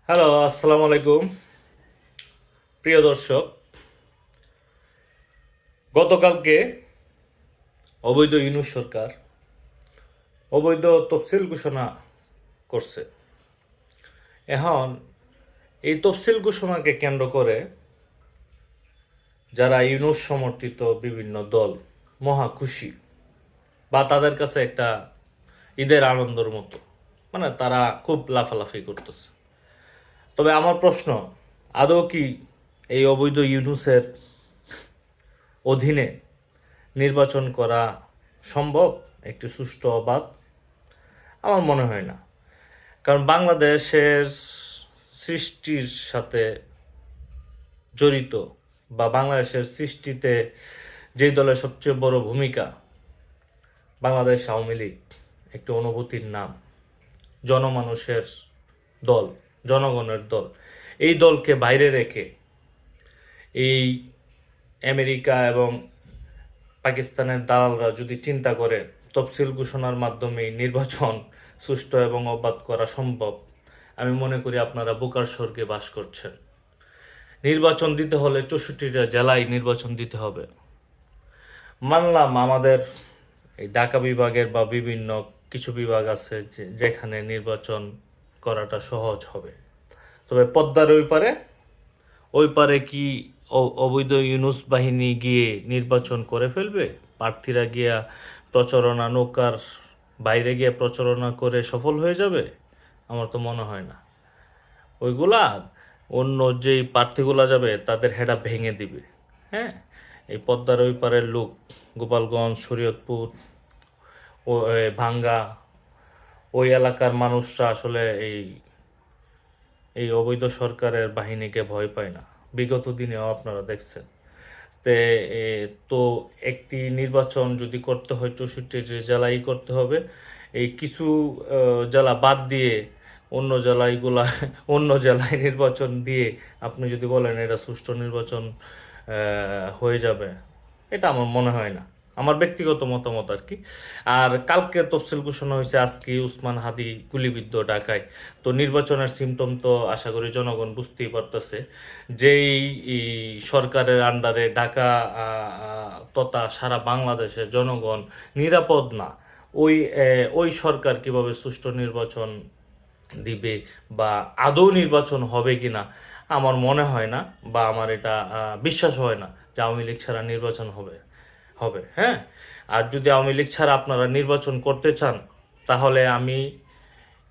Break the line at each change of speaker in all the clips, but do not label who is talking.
Hello, আসসালামু আলাইকুম। প্রিয় দর্শক, গতকালকে অবৈধ ইউনূস সরকার অবৈধ তফসিল ঘোষণা করছে। এখন এই তফসিল ঘোষণাকে কেন্দ্র করে যারা ইউনূস সমর্থিত বিভিন্ন দল মহা খুশি, বা তাদের কাছে একটা ঈদের আনন্দের মতো, মানে তারা খুব লাফালাফি করতেছে। তবে আমার প্রশ্ন, আদৌ কি এই অবৈধ ইউনূসের অধীনে নির্বাচন করা সম্ভব, একটি সুষ্ঠু অবাধ? আমার মনে হয় না। কারণ বাংলাদেশের সৃষ্টির সাথে জড়িত, বা বাংলাদেশের সৃষ্টিতে যেই দলের সবচেয়ে বড় ভূমিকা, বাংলাদেশ আওয়ামী লীগ একটি অনুভূতির নাম, জনমানুষের দল, জনগণের দল। এই দলকে বাইরে রেখে এই আমেরিকা এবং পাকিস্তানের দালালরা যদি চিন্তা করে তফসিল ঘোষণার মাধ্যমে নির্বাচন সুষ্ঠু এবং অবাধ করা সম্ভব, আমি মনে করি আপনারা বোকার স্বর্গে বাস করছেন। নির্বাচন দিতে হলে 64টা জেলায় নির্বাচন দিতে হবে। মানলাম আমাদের এই ঢাকা বিভাগের বা বিভিন্ন কিছু বিভাগ আছে যেখানে নির্বাচন করাটা সহজ হবে। তবে পদ্মার ওই পারে কি অবৈধ ইউনূস বাহিনী গিয়ে নির্বাচন করে ফেলবে? প্রার্থীরা গিয়া প্রচারণা, নৌকার বাইরে গিয়ে প্রচারণা করে সফল হয়ে যাবে? আমার তো মনে হয় না। ওইগুলা অন্য যেই প্রার্থীগুলা যাবে তাদের হেডা ভেঙে দিবে। হ্যাঁ, এই পদ্মার ওই পারের লোক, গোপালগঞ্জ, শরীয়তপুর, ও ভাঙ্গা, ওই এলাকার মানুষরা আসলে এই এই অবৈধ সরকারের বাহিনীকে ভয় পায় না। বিগত দিনেও আপনারা দেখছেন। তে তো একটি নির্বাচন যদি করতে হয় 64 জেলায় করতে হবে। এই কিছু জেলা বাদ দিয়ে অন্য জেলাগুলা অন্য জেলায় নির্বাচন দিয়ে আপনি যদি বলেন এটা সুষ্ঠু নির্বাচন হয়ে যাবে, এটা আমার মনে হয় না। আমার ব্যক্তিগত মতামত আর কি। আর কালকে তফসিল ঘোষণা হয়েছে, আজকে উসমান হাদি গুলিবিদ্ধ ঢাকায়। তো নির্বাচনের সিমটম তো আশা করি জনগণ বুঝতেই পারতেছে। যেই সরকারের আন্ডারে ঢাকা তথা সারা বাংলাদেশের জনগণ নিরাপদ না, ওই ওই সরকার কিভাবে সুষ্ঠু নির্বাচন দিবে, বা আদৌ নির্বাচন হবে কিনা আমার মনে হয় না, বা আমার এটা বিশ্বাস হয় না যে আওয়ামী লীগ ছাড়া নির্বাচন হবে হবে হ্যাঁ। আর যদি আওয়ামী লীগ ছাড়া আপনারা নির্বাচন করতে চান, তাহলে আমি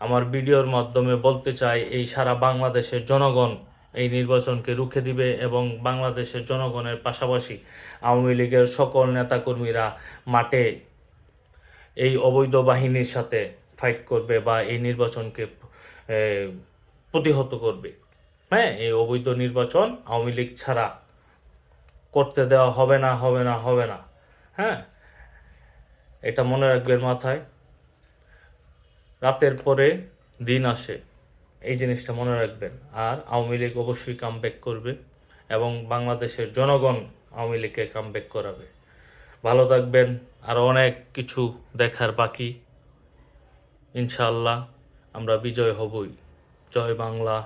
আমার ভিডিওর মাধ্যমে বলতে চাই, এই সারা বাংলাদেশের জনগণ এই নির্বাচনকে রুখে দিবে, এবং বাংলাদেশের জনগণের পাশাপাশি আওয়ামী লীগের সকল নেতাকর্মীরা মাঠে এই অবৈধ বাহিনীর সাথে ফাইট করবে, বা এই নির্বাচনকে প্রতিহত করবে। হ্যাঁ, এই অবৈধ নির্বাচন আওয়ামী লীগ ছাড়া করতে দেওয়া হবে না, হবে না, হবে না। হ্যাঁ, এটা মনে রাখবেন মাথায়। রাতের পরে দিন আসে, এই জিনিসটা মনে রাখবেন। আর আওয়ামী লীগ অবশ্যই কামব্যাক করবে, এবং বাংলাদেশের জনগণ আওয়ামী লীগকে কামব্যাক করাবে। ভালো থাকবেন। আরও অনেক কিছু দেখার বাকি। ইনশাআল্লাহ আমরা বিজয় হবই। জয় বাংলা,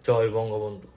জয় বঙ্গবন্ধু।